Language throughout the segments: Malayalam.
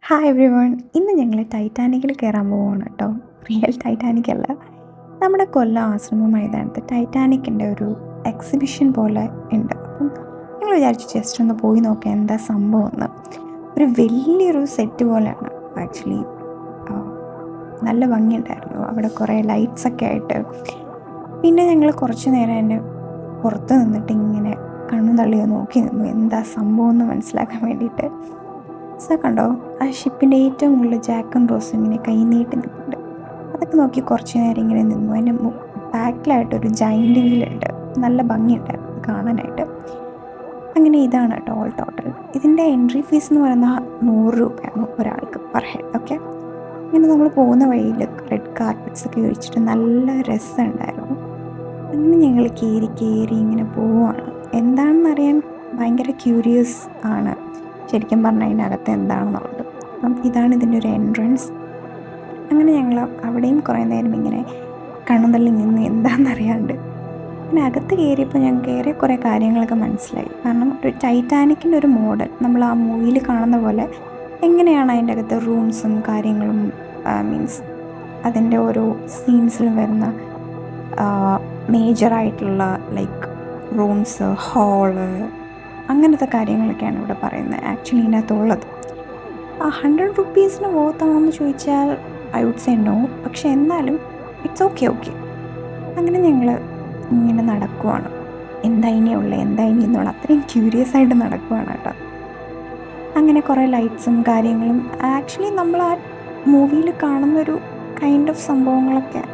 Hi everyone. ഇന്ന് ഞങ്ങൾ ടൈറ്റാനിക്കിൽ കയറാൻ പോവുകയാണ് കേട്ടോ. റിയൽ ടൈറ്റാനിക് അല്ല. നമ്മുടെ കൊല്ലം ആശ്രമ മൈതാനത്ത് ടൈറ്റാനിക്കിൻ്റെ ഒരു എക്സിബിഷൻ പോലെ ഉണ്ട്. അപ്പം ഞങ്ങൾ വിചാരിച്ചു ജസ്റ്റ് ഒന്ന് പോയി നോക്കാം എന്താ സംഭവം എന്ന്. ഒരു വലിയൊരു സെറ്റ് പോലെയാണ് ആക്ച്വലി. നല്ല ഭംഗിയുണ്ടായിരുന്നു. അവിടെ കുറേ ലൈറ്റ്സൊക്കെ ആയിട്ട്. പിന്നെ ഞങ്ങൾ കുറച്ച് നേരം എൻ്റെ പുറത്ത് നിന്നിട്ട് ഇങ്ങനെ കണ്ണും തള്ളിയോ നോക്കി നിന്നു എന്താ സംഭവം എന്ന് മനസ്സിലാക്കാൻ വേണ്ടിയിട്ട്. കണ്ടോ, ആ ഷിപ്പിൻ്റെ ഏറ്റവും മുകളിൽ ജാക്കും റോസും ഇങ്ങനെ കൈ നീട്ടി നിൽക്കുന്നുണ്ട്. അതൊക്കെ നോക്കി കുറച്ച് നേരം ഇങ്ങനെ നിന്നു. അതിൻ്റെ ബാക്കിലായിട്ടൊരു ജൈൻറ്റ് വീലുണ്ട്. നല്ല ഭംഗിയുണ്ടായിരുന്നു കാണാനായിട്ട്. അങ്ങനെ ഇതാണ് കേട്ടോ ഓൾ ടോട്ടൽ. ഇതിൻ്റെ എൻട്രി ഫീസ് എന്ന് പറയുന്നത് 100 രൂപയാണ് ഒരാൾക്ക് പെർ ഹെഡ്. ഓക്കെ, അങ്ങനെ നമ്മൾ പോകുന്ന വഴിയിൽ റെഡ് കാർപ്പറ്റ്സ് ഒക്കെ വിരിച്ചിട്ട് നല്ല രസമുണ്ടായിരുന്നു. അങ്ങനെ ഞങ്ങൾ കയറി ഇങ്ങനെ പോവുകയാണ്. എന്താണെന്നറിയാൻ ഭയങ്കര ക്യൂരിയസ് ആണ് ശരിക്കും പറഞ്ഞാൽ അതിനകത്ത് എന്താണെന്നുള്ളത്. അപ്പം ഇതാണ് ഇതിൻ്റെ ഒരു എൻട്രൻസ്. അങ്ങനെ ഞങ്ങൾ അവിടെയും കുറേ നേരം ഇങ്ങനെ കണ്ണും തള്ളി നിന്ന് എന്താണെന്നറിയാണ്ട്. പിന്നെ അകത്ത് കയറിയപ്പോൾ ഞങ്ങൾക്ക് കുറേ കാര്യങ്ങളൊക്കെ മനസ്സിലായി. കാരണം ഒരു ടൈറ്റാനിക്കിൻ്റെ ഒരു മോഡൽ നമ്മൾ ആ മൂവിയിൽ കാണുന്ന പോലെ എങ്ങനെയാണ് അതിൻ്റെ അകത്ത് റൂംസും കാര്യങ്ങളും, മീൻസ് അതിൻ്റെ ഓരോ സീൻസിലും വരുന്ന മേജറായിട്ടുള്ള ലൈക്ക് റൂംസ്, ഹാള്, അങ്ങനത്തെ കാര്യങ്ങളൊക്കെയാണ് ഇവിടെ പറയുന്നത് ആക്ച്വലി ഇതിനകത്തുള്ളത്. ആ 100 റുപ്പീസിന് വോത്താണെന്ന് ചോദിച്ചാൽ ഐ വുഡ് സേ നോ. പക്ഷെ എന്നാലും ഇറ്റ്സ് ഓക്കെ. അങ്ങനെ ഞങ്ങൾ ഇങ്ങനെ നടക്കുവാണ്. എന്താ ഇനിയുള്ള എന്നുള്ള അത്രയും ക്യൂരിയസ് ആയിട്ട് നടക്കുവാണ് കേട്ടോ. അങ്ങനെ കുറേ ലൈറ്റ്സും കാര്യങ്ങളും ആക്ച്വലി നമ്മൾ ആ മൂവിയിൽ കാണുന്നൊരു കൈൻഡ് ഓഫ് സംഭവങ്ങളൊക്കെ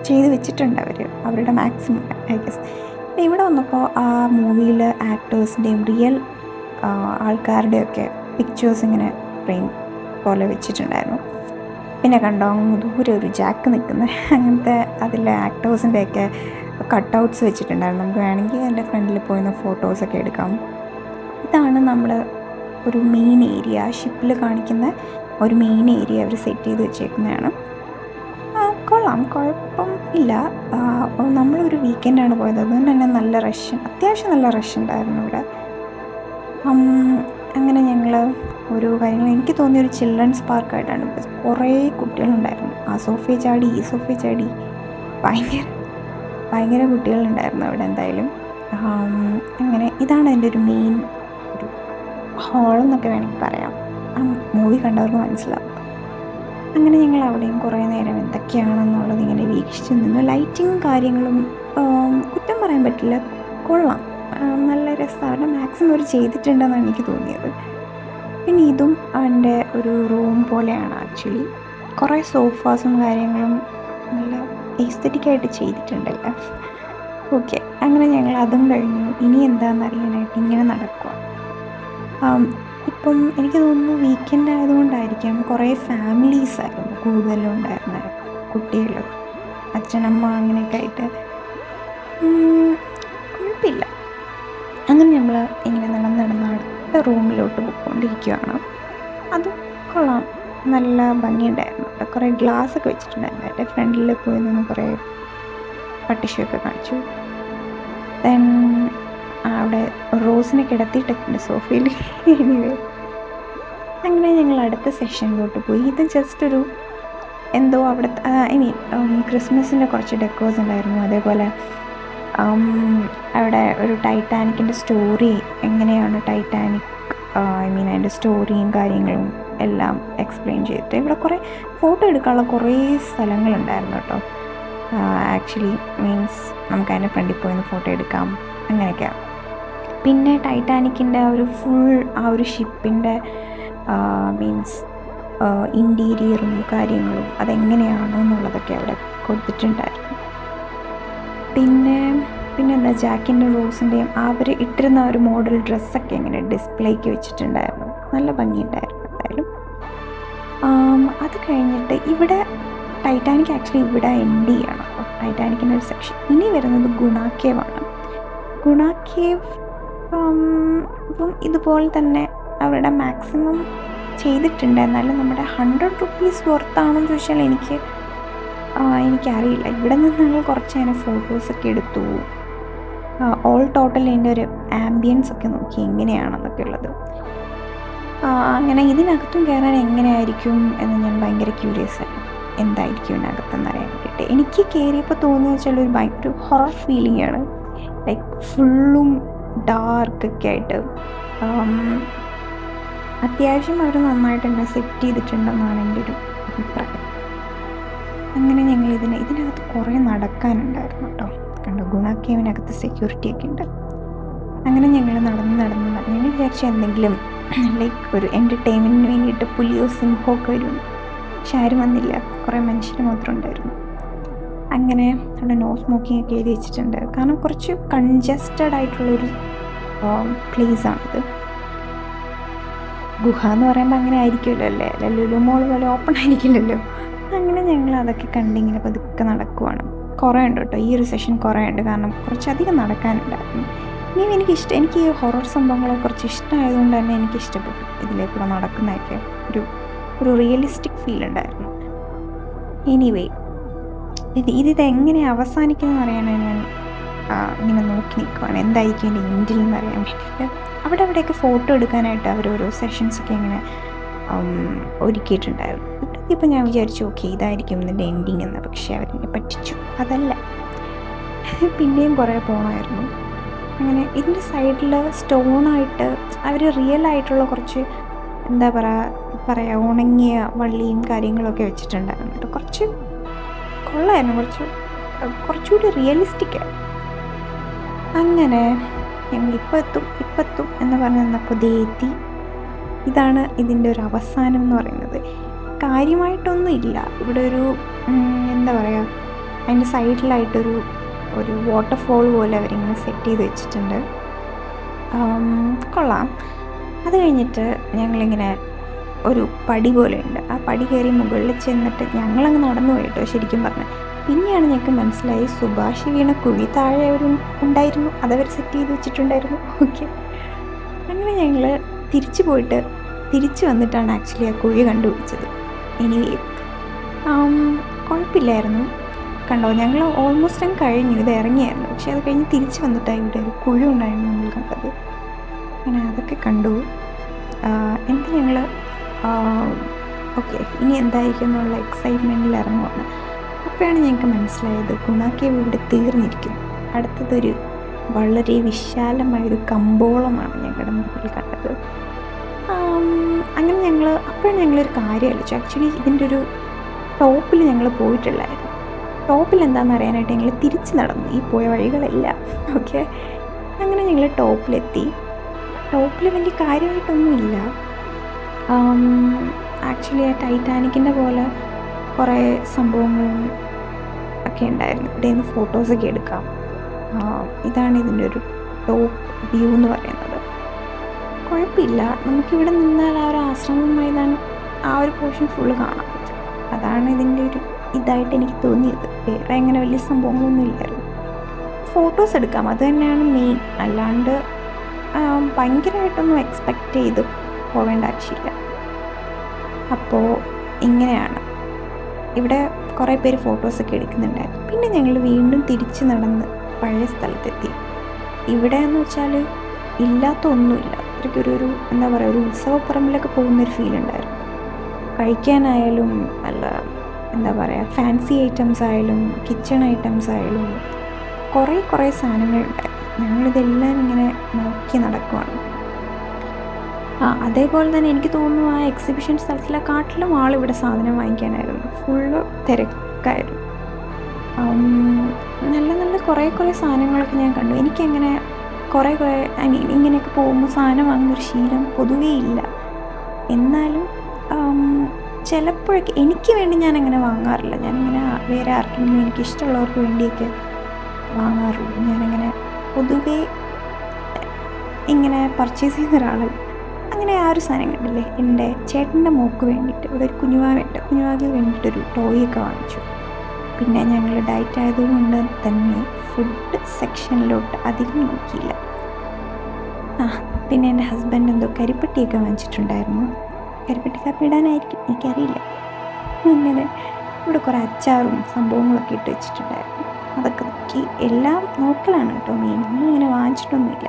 ചെയ്ത് വെച്ചിട്ടുണ്ട് അവരുടെ മാക്സിമം ഐ ഗസ്. ഇവിടെ വന്നപ്പോൾ ആ മൂവിയിൽ ആക്ടേഴ്സിൻ്റെയും റിയൽ ആൾക്കാരുടെയൊക്കെ പിക്ചേഴ്സ് ഇങ്ങനെ ഫ്രെയിം പോലെ വെച്ചിട്ടുണ്ടായിരുന്നു. പിന്നെ കണ്ടോ ദൂരെ ഒരു ജാക്ക് നിൽക്കുന്നത്, അങ്ങനത്തെ അതിലെ ആക്ടേഴ്സിൻ്റെയൊക്കെ കട്ടൗട്ട്സ് വെച്ചിട്ടുണ്ടായിരുന്നു. നമുക്ക് വേണമെങ്കിൽ എൻ്റെ ഫ്രണ്ടിൽ പോയിരുന്ന ഫോട്ടോസൊക്കെ എടുക്കാം. ഇതാണ് നമ്മൾ ഒരു മെയിൻ ഏരിയ, ഷിപ്പിൽ കാണിക്കുന്ന ഒരു മെയിൻ ഏരിയ അവർ സെറ്റ് ചെയ്ത് വെച്ചേക്കുന്നതാണ്. കൊള്ളാം, കുഴപ്പം ഇല്ല. നമ്മളൊരു വീക്കെൻഡാണ് പോയത്, അതുകൊണ്ട് തന്നെ അത്യാവശ്യം നല്ല റഷ് ഉണ്ടായിരുന്നു ഇവിടെ. അങ്ങനെ ഞങ്ങൾ ഓരോ കാര്യങ്ങൾ, എനിക്ക് തോന്നിയൊരു ചിൽഡ്രൻസ് പാർക്കായിട്ടാണ്. കുറേ കുട്ടികളുണ്ടായിരുന്നു. ആ സോഫയെ ചാടി ഈ സോഫയെ ചാടി ഭയങ്കര കുട്ടികളുണ്ടായിരുന്നു അവിടെ എന്തായാലും. അങ്ങനെ ഇതാണ് എൻ്റെ ഒരു മെയിൻ ഒരു ഹാളെന്നൊക്കെ വേണമെങ്കിൽ പറയാം. ആ മൂവി കണ്ടവർക്ക് മനസ്സിലാവും. അങ്ങനെ ഞങ്ങൾ അവിടെയും കുറേ നേരം എന്തൊക്കെയാണെന്നുള്ളത് ഇങ്ങനെ വീക്ഷിച്ച് നിന്നു. ലൈറ്റിങ്ങും കാര്യങ്ങളും കുറ്റം പറയാൻ പറ്റില്ല, കൊള്ളാം, നല്ല രസമാണ്. മാക്സിമം അവർ ചെയ്തിട്ടുണ്ടെന്നാണ് എനിക്ക് തോന്നിയത്. പിന്നെ ഇതും അതിൻ്റെ ഒരു റൂം പോലെയാണ് ആക്ച്വലി. കുറേ സോഫാസും കാര്യങ്ങളും നല്ല എസ്തെറ്റിക്കായിട്ട് ചെയ്തിട്ടുണ്ടല്ലോ. ഓക്കെ, അങ്ങനെ ഞങ്ങൾ അതും കഴിഞ്ഞു. ഇനി എന്താണെന്ന് അറിയാനായിട്ട് ഇങ്ങനെ നടക്കുക. ഇപ്പം എനിക്ക് തോന്നുന്നു വീക്കെൻഡ് ആയതുകൊണ്ടായിരിക്കാം കുറേ ഫാമിലീസായിരുന്നു കൂടുതലും ഉണ്ടായിരുന്നത്. കുട്ടികൾ, അച്ഛനമ്മ അങ്ങനെയൊക്കെ ആയിട്ട് കുഴപ്പമില്ല. അങ്ങനെ നമ്മൾ ഇങ്ങനെ നടന്ന് അടുത്ത റൂമിലോട്ട് പോയിക്കൊണ്ടിരിക്കുകയാണ്. അതും കൊള്ളാം, നല്ല ഭംഗിയുണ്ടായിരുന്നു. അവിടെ കുറേ ഗ്ലാസ്സൊക്കെ വെച്ചിട്ടുണ്ടായിരുന്നു. എൻ്റെ ഫ്രണ്ടിൽ പോയി നിന്ന് കുറേ പട്ടിഷയൊക്കെ കാണിച്ചു. ദെൻ അവിടെ റോസിനെ കിടത്തിയിട്ടൊക്കെയുണ്ട് സോഫയിൽ. എനിവേ, അങ്ങനെ ഞങ്ങൾ അടുത്ത സെഷനിലോട്ട് പോയി. ഇത് ജസ്റ്റ് ഒരു എന്തോ അവിടുത്തെ ക്രിസ്മസിൻ്റെ കുറച്ച് ഡെക്കോസ് ഉണ്ടായിരുന്നു. അതേപോലെ അവിടെ ഒരു ടൈറ്റാനിക്കിൻ്റെ സ്റ്റോറി, എങ്ങനെയാണ് ടൈറ്റാനിക് അതിൻ്റെ സ്റ്റോറിയും കാര്യങ്ങളും എല്ലാം എക്സ്പ്ലെയിൻ ചെയ്തിട്ട് ഇവിടെ കുറേ ഫോട്ടോ എടുക്കാനുള്ള കുറേ സ്ഥലങ്ങളുണ്ടായിരുന്നു കേട്ടോ. ആക്ച്വലി മീൻസ് നമുക്ക് അതിൻ്റെ ഫ്രണ്ടിൽ പോയി ഫോട്ടോ എടുക്കാം, അങ്ങനെയൊക്കെയാണ്. പിന്നെ ടൈറ്റാനിക്കിൻ്റെ ആ ഒരു ഷിപ്പിൻ്റെ മീൻസ് ഇൻറ്റീരിയറും കാര്യങ്ങളും അതെങ്ങനെയാണ് എന്നുള്ളതൊക്കെ അവിടെ കൊടുത്തിട്ടുണ്ടായിരുന്നു. പിന്നെ എന്താ ജാക്കിൻ്റെ റോസിൻ്റെയും അവർ ഇട്ടിരുന്ന ഒരു മോഡൽ ഡ്രസ്സൊക്കെ ഇങ്ങനെ ഡിസ്പ്ലേക്ക് വെച്ചിട്ടുണ്ടായിരുന്നു. നല്ല ഭംഗിയുണ്ടായിരുന്നു എന്തായാലും. അത് കഴിഞ്ഞിട്ട് ഇവിടെ ടൈറ്റാനിക് ആക്ച്വലി ഇവിടെ എൻഡ് ചെയ്യണം അപ്പോൾ ടൈറ്റാനിക്കിൻ്റെ ഒരു സെക്ഷൻ. ഇനി വരുന്നത് ഗുണ കേവാണ്. ഗുണ കേവ് ഇപ്പം ഇതുപോലെ തന്നെ അവരുടെ മാക്സിമം ചെയ്തിട്ടുണ്ട്. എന്നാലും നമ്മുടെ 100 റുപ്പീസ് വർത്താണെന്ന് ചോദിച്ചാൽ എനിക്കറിയില്ല. ഇവിടെ നിന്ന് ഞങ്ങൾ കുറച്ച് നേരം ഫോട്ടോസൊക്കെ എടുത്തു. ഓൾ ടോട്ടൽ ഇതിൻ്റെ ഒരു ആംബിയൻസ് ഒക്കെ നോക്കി എങ്ങനെയാണെന്നൊക്കെ ഉള്ളത്. അങ്ങനെ ഇതിനകത്തും കയറാൻ എങ്ങനെയായിരിക്കും എന്ന് ഞാൻ ഭയങ്കര ക്യൂരിയസ് ആയി. എന്തായിരിക്കും ഇതിനകത്തെന്ന് അറിയാൻ വേണ്ടിയിട്ട്. എനിക്ക് കയറിയപ്പോൾ തോന്നിയെന്ന് വെച്ചാൽ ഒരു ഭയങ്കര ഹൊറർ ഫീലിംഗ് ആണ്. ലൈക്ക് ഫുള്ളും ഡാർക്കൊക്കെ ആയിട്ട്. അത്യാവശ്യം അവർ നന്നായിട്ട് തന്നെ സെറ്റ് ചെയ്തിട്ടുണ്ടെന്നാണ് എൻ്റെ ഒരു അഭിപ്രായം. അങ്ങനെ ഞങ്ങൾ ഇതിനകത്ത് കുറേ നടക്കാനുണ്ടായിരുന്നു കേട്ടോ. കണ്ടോ, ഗുണ കേവിനകത്ത് സെക്യൂരിറ്റി ഒക്കെ ഉണ്ട്. അങ്ങനെ ഞങ്ങൾ നടന്ന് ഞങ്ങൾ വിചാരിച്ച എന്തെങ്കിലും ലൈക്ക് ഒരു എൻ്റർടൈൻമെൻറ്റിന് വേണ്ടിയിട്ട് പുലിയോ സിംഹമോ ഒക്കെ വരും. പക്ഷെ ആരും വന്നില്ല. കുറേ മനുഷ്യർ മാത്രം ഉണ്ടായിരുന്നു. അങ്ങനെ അവിടെ നോ സ്മോക്കിംഗ് ഒക്കെ എഴുതി വെച്ചിട്ടുണ്ട്. കാരണം കുറച്ച് കൺജസ്റ്റഡ് ആയിട്ടുള്ളൊരു പ്ലേസാണിത്. ഗുഹ എന്ന് പറയുമ്പോൾ അങ്ങനെ ആയിരിക്കുമല്ലോ അല്ലേ, ലുലു മോൾ പോലെ ഓപ്പൺ ആയിരിക്കില്ലല്ലോ. അങ്ങനെ ഞങ്ങൾ അതൊക്കെ കണ്ടിങ്ങനെ പതുക്കെ നടക്കുവാണ്. കുറേ ഉണ്ട് കേട്ടോ, ഈ ഒരു സെഷൻ കുറേ ഉണ്ട്. കാരണം കുറച്ചധികം നടക്കാനുണ്ടായിരുന്നു. ഇനിയും എനിക്ക് ഈ ഹൊറർ സംഭവങ്ങളെ കുറച്ച് ഇഷ്ടമായതുകൊണ്ട് തന്നെ എനിക്കിഷ്ടപ്പെട്ടു ഇതിലേക്കൂടെ നടക്കുന്നതൊക്കെ. ഒരു റിയലിസ്റ്റിക് ഫീൽ ഉണ്ടായിരുന്നു. എനിവേ, ഇത് എങ്ങനെ അവസാനിക്കുന്നതെന്ന് അറിയാനാണ് ഞാൻ ഇങ്ങനെ നോക്കി നിൽക്കുവാണ്. എന്തായിരിക്കും എൻ്റെ എൻഡിൽ എന്ന് അറിയാൻ വേണ്ടിയിട്ട്. അവിടെയൊക്കെ ഫോട്ടോ എടുക്കാനായിട്ട് അവർ ഓരോ സെഷൻസൊക്കെ ഇങ്ങനെ ഒരുക്കിയിട്ടുണ്ടായിരുന്നു. ഇപ്പോൾ ഞാൻ വിചാരിച്ചു ഓക്കെ ഇതായിരിക്കും ഇതിൻ്റെ എൻഡിങ് എന്ന്. പക്ഷേ അവരെന്നെ പറ്റിച്ചു. അതല്ല, പിന്നെയും കുറേ പോകണമായിരുന്നു. അങ്ങനെ ഇതിൻ്റെ സൈഡിൽ സ്റ്റോണായിട്ട് അവർ റിയൽ ആയിട്ടുള്ള കുറച്ച് എന്താ പറയുക ഉണങ്ങിയ വള്ളിയും കാര്യങ്ങളൊക്കെ വെച്ചിട്ടുണ്ടായിരുന്നു കേട്ടോ. കുറച്ച് കൊള്ളായിരുന്നു, കുറച്ചുകൂടി റിയലിസ്റ്റിക്കാണ്. അങ്ങനെ ഞങ്ങൾ ഇപ്പം എത്തും എന്ന് പറഞ്ഞ് നിന്നപ്പോൾ എത്തി. ഇതാണ് ഇതിൻ്റെ ഒരു അവസാനം എന്ന് പറയുന്നത്. കാര്യമായിട്ടൊന്നും ഇല്ല. ഇവിടെ ഒരു എന്താ പറയുക, അതിൻ്റെ സൈഡിലായിട്ടൊരു വാട്ടർഫോൾ പോലെ അവരിങ്ങനെ സെറ്റ് ചെയ്ത് വെച്ചിട്ടുണ്ട്. കൊള്ളാം. അത് കഴിഞ്ഞിട്ട് ഞങ്ങളിങ്ങനെ ഒരു പടി പോലെ ഉണ്ട്. ആ പടി കയറി മുകളിൽ ചെന്നിട്ട് ഞങ്ങളങ്ങ് നടന്നു പോയിട്ടോ ശരിക്കും പറഞ്ഞാൽ. പിന്നെയാണ് ഞങ്ങൾക്ക് മനസ്സിലായി സുഭാഷ് വീണ കുഴി താഴെ ഉണ്ടായിരുന്നു. അതവർ സെറ്റ് ചെയ്ത് വെച്ചിട്ടുണ്ടായിരുന്നു. ഓക്കെ, അങ്ങനെ ഞങ്ങൾ തിരിച്ചു വന്നിട്ടാണ് ആക്ച്വലി ആ കുഴി കണ്ടുപിടിച്ചത്. എനിവേ കുഴപ്പമില്ലായിരുന്നു. കണ്ടോ, ഞങ്ങൾ ഓൾമോസ്റ്റ് അങ്ങ് കഴിഞ്ഞു, ഇത് ഇറങ്ങിയായിരുന്നു. പക്ഷേ അത് കഴിഞ്ഞ് തിരിച്ച് വന്നിട്ടാണ് ഇവിടെ ഒരു കുഴി ഉണ്ടായിരുന്നു നമ്മൾ കണ്ടത്. അങ്ങനെ അതൊക്കെ കണ്ടു. എന്നിട്ട് ഞങ്ങൾ ഓക്കെ ഇനി എന്തായിരിക്കും എന്നുള്ള എക്സൈറ്റ്മെൻറ്റിൽ ഇറങ്ങുവാണ്. അപ്പോഴാണ് ഞങ്ങൾക്ക് മനസ്സിലായത് ഗുണ കേവ് ഇവിടെ തീർന്നിരിക്കും. അടുത്തതൊരു വളരെ വിശാലമായൊരു കമ്പോളമാണ് ഞങ്ങളുടെ മുമ്പിൽ കണ്ടത്. അങ്ങനെ അപ്പോഴാണ് ഞങ്ങളൊരു കാര്യം ആലോചിച്ചു. ആക്ച്വലി ഇതിൻ്റെ ഒരു ടോപ്പിൽ ഞങ്ങൾ പോയിട്ടുള്ളായിരുന്നു. ടോപ്പിൽ എന്താണെന്ന് അറിയാനായിട്ട് ഞങ്ങൾ തിരിച്ച് നടന്നു ഈ പോയ വഴികളെല്ലാം. ഓക്കെ, അങ്ങനെ ഞങ്ങൾ ടോപ്പിലെത്തി. ടോപ്പിൽ വലിയ കാര്യമായിട്ടൊന്നുമില്ല. ആക്ച്വലി ആ ടൈറ്റാനിക്കിൻ്റെ പോലെ കുറേ സംഭവങ്ങളും ഒക്കെ ഉണ്ടായിരുന്നു. ഇവിടെ നിന്ന് ഫോട്ടോസൊക്കെ എടുക്കാം. ഇതാണ് ഇതിൻ്റെ ഒരു ടോപ്പ് വ്യൂ എന്ന് പറയുന്നത്. കുഴപ്പമില്ല, നമുക്കിവിടെ നിന്നാൽ ആ ഒരു ആശ്രമം മൈതാനം ആ ഒരു പോർഷൻ ഫുള്ള് കാണാൻ പറ്റും. അതാണ് ഇതിൻ്റെ ഒരു ഇതായിട്ട് എനിക്ക് തോന്നിയത്. വേറെ അങ്ങനെ വലിയ സംഭവങ്ങളൊന്നും ഇല്ലായിരുന്നു. ഫോട്ടോസ് എടുക്കാം, അത് തന്നെയാണ് മെയിൻ. അല്ലാണ്ട് ഭയങ്കരമായിട്ടൊന്നും എക്സ്പെക്റ്റ് ചെയ്ത് പോവേണ്ട ആവശ്യമില്ല. അപ്പോൾ ഇങ്ങനെയാണ് ഇവിടെ കുറേ പേര് ഫോട്ടോസൊക്കെ എടുക്കുന്നുണ്ടായിരുന്നു. പിന്നെ ഞങ്ങൾ വീണ്ടും തിരിച്ച് നടന്ന് പഴയ സ്ഥലത്തെത്തി. ഇവിടെ എന്ന് വെച്ചാൽ ഇല്ലാത്ത ഒന്നുമില്ല. ഒരു എന്താ പറയുക, ഒരു ഉത്സവപ്പറമ്പിലൊക്കെ പോകുന്നൊരു ഫീൽ ഉണ്ടായിരുന്നു. കഴിക്കാനായാലും അല്ല എന്താ പറയുക, ഫാൻസി ഐറ്റംസ് ആയാലും കിച്ചൺ ഐറ്റംസ് ആയാലും കുറേ സാധനങ്ങളുണ്ടായിരുന്നു. ഞങ്ങളിതെല്ലാം ഇങ്ങനെ നോക്കി നടക്കുവാണ്. അതേപോലെ തന്നെ എനിക്ക് തോന്നുന്നു ആ എക്സിബിഷൻ സ്ഥലത്തിലെക്കാട്ടിലും ആളിവിടെ സാധനം വാങ്ങിക്കാനായിരുന്നു. ഫുള്ള് തിരക്കായിരുന്നു. നല്ല കുറേ സാധനങ്ങളൊക്കെ ഞാൻ കണ്ടു. എനിക്കങ്ങനെ കുറേ ഇങ്ങനെയൊക്കെ പോകുമ്പോൾ സാധനം വാങ്ങുന്നൊരു ശീലം പൊതുവേ ഇല്ല. എന്നാലും ചിലപ്പോഴൊക്കെ എനിക്ക് വേണ്ടി ഞാനങ്ങനെ വാങ്ങാറില്ല. ഞാനിങ്ങനെ വേറെ ആർക്കെങ്കിലും എനിക്കിഷ്ടമുള്ളവർക്ക് വേണ്ടിയൊക്കെ വാങ്ങാറുള്ളൂ. ഞാനങ്ങനെ പൊതുവേ ഇങ്ങനെ പർച്ചേസ് ചെയ്യുന്ന ഒരാളല്ല. അങ്ങനെ ആ ഒരു സാധനം കണ്ടില്ലേ, എൻ്റെ ചേട്ടൻ്റെ മോൾക്ക് വേണ്ടിയിട്ട് ഇവിടെ ഒരു കുഞ്ഞുവാക്ക് വേണ്ടിയിട്ടൊരു ടോയൊക്കെ വാങ്ങിച്ചു. പിന്നെ ഞങ്ങൾ ഡയറ്റ് ആയതുകൊണ്ട് തന്നെ ഫുഡ് സെക്ഷനിലോട്ട് അധികം നോക്കിയില്ല. പിന്നെ എൻ്റെ ഹസ്ബൻഡ് എന്തോ കരിപ്പെട്ടിയൊക്കെ വാങ്ങിച്ചിട്ടുണ്ടായിരുന്നു. കരിപ്പെട്ടി കാപ്പി ഇടാനായിരിക്കും, എനിക്കറിയില്ല. അങ്ങനെ ഇവിടെ കുറേ അച്ചാറും സംഭവങ്ങളൊക്കെ ഇട്ട് വെച്ചിട്ടുണ്ടായിരുന്നു. അതൊക്കെ നോക്കി എല്ലാം നോക്കലാണ് കേട്ടോ മെയിൻ. ഒന്നും ഇങ്ങനെ വാങ്ങിച്ചിട്ടൊന്നുമില്ല.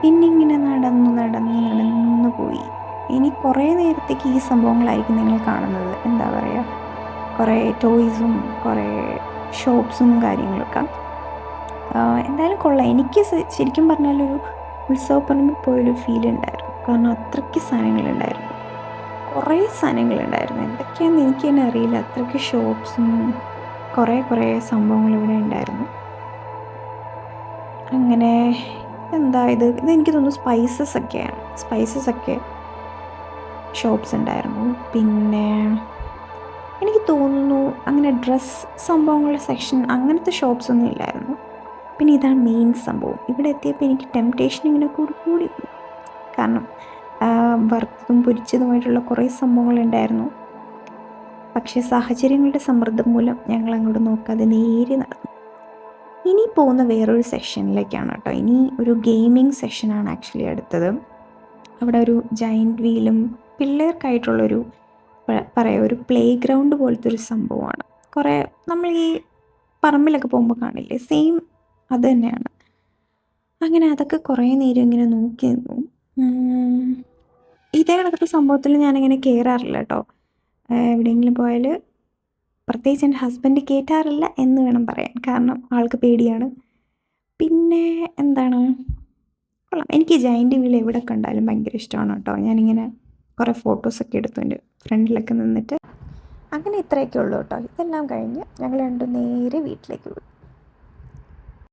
പിന്നെ ഇങ്ങനെ നടന്നു പോയി. ഇനി കുറേ നേരത്തേക്ക് ഈ സംഭവങ്ങളായിരിക്കും നിങ്ങൾ കാണുന്നത്. എന്താ പറയുക, കുറേ ടോയ്സും കുറേ ഷോപ്സും കാര്യങ്ങളൊക്കെ. എന്തായാലും കൊള്ളാം. എനിക്ക് ശരിക്കും പറഞ്ഞാലൊരു ഉത്സവപ്പറമ്പിൽ പോയൊരു ഫീൽ ഉണ്ടായിരുന്നു. കാരണം അത്രയ്ക്ക് സാധനങ്ങളുണ്ടായിരുന്നു, കുറേ സാധനങ്ങളുണ്ടായിരുന്നു. എന്തൊക്കെയാണെന്ന് എനിക്ക് തന്നെ അറിയില്ല. അത്രയ്ക്ക് ഷോപ്സും കുറേ സംഭവങ്ങൾ ഇവിടെ ഉണ്ടായിരുന്നു. അങ്ങനെ എന്താ ഇതെനിക്ക് തോന്നുന്നു സ്പൈസസ് ഒക്കെ ഷോപ്സ് ഉണ്ടായിരുന്നു. പിന്നെ എനിക്ക് തോന്നുന്നു അങ്ങനെ ഡ്രസ്സ് സംഭവങ്ങളുടെ സെക്ഷൻ അങ്ങനത്തെ ഷോപ്സ് ഒന്നും ഇല്ലായിരുന്നു. പിന്നെ ഇതാണ് മെയിൻ സംഭവം. ഇവിടെ എത്തിയപ്പോൾ എനിക്ക് ടെംപ്റ്റേഷൻ ഇങ്ങനെ കൂടി. കാരണം വറുത്തതും പൊരിച്ചതുമായിട്ടുള്ള കുറേ സംഭവങ്ങളുണ്ടായിരുന്നു. പക്ഷേ സാഹചര്യങ്ങളുടെ സമ്മർദ്ദം മൂലം ഞങ്ങൾ അങ്ങോട്ട് നോക്കാതെ നേരെ നടന്നു. ഇനി പോകുന്ന വേറൊരു സെക്ഷനിലേക്കാണ് കേട്ടോ. ഇനി ഒരു ഗെയിമിംഗ് സെക്ഷനാണ് ആക്ച്വലി അടുത്തത്. അവിടെ ഒരു ജയൻറ്റ് വീലും പിള്ളേർക്കായിട്ടുള്ളൊരു ഒരു പ്ലേ ഗ്രൗണ്ട് പോലത്തെ ഒരു സംഭവമാണ്. കുറേ നമ്മൾ ഈ പറമ്പിലൊക്കെ പോകുമ്പോൾ കാണില്ലേ, സെയിം അത് തന്നെയാണ്. അങ്ങനെ അതൊക്കെ കുറേ നേരം ഇങ്ങനെ നോക്കി നിന്നു. ഇതേ കണക്കത്തെ സംഭവത്തിൽ ഞാനിങ്ങനെ കയറാറില്ല കേട്ടോ. എവിടെയെങ്കിലും പോയാൽ പ്രത്യേകിച്ച് എൻ്റെ ഹസ്ബൻഡ് കയറ്റാറില്ല എന്ന് വേണം പറയാൻ. കാരണം ആൾക്ക് പേടിയാണ്. പിന്നെ എന്താണ്, കൊള്ളാം. എനിക്ക് ജയൻറ്റ് വീൽ എവിടെ കണ്ടാലും ഭയങ്കര ഇഷ്ടമാണ് കേട്ടോ. ഞാനിങ്ങനെ കുറേ ഫോട്ടോസൊക്കെ എടുത്തു എൻ്റെ ഫ്രണ്ടിലൊക്കെ നിന്നിട്ട്. അങ്ങനെ ഇത്രയൊക്കെ ഉള്ളൂ കേട്ടോ. ഇതെല്ലാം കഴിഞ്ഞ് ഞങ്ങൾ രണ്ടും നേരെ വീട്ടിലേക്ക് പോയി.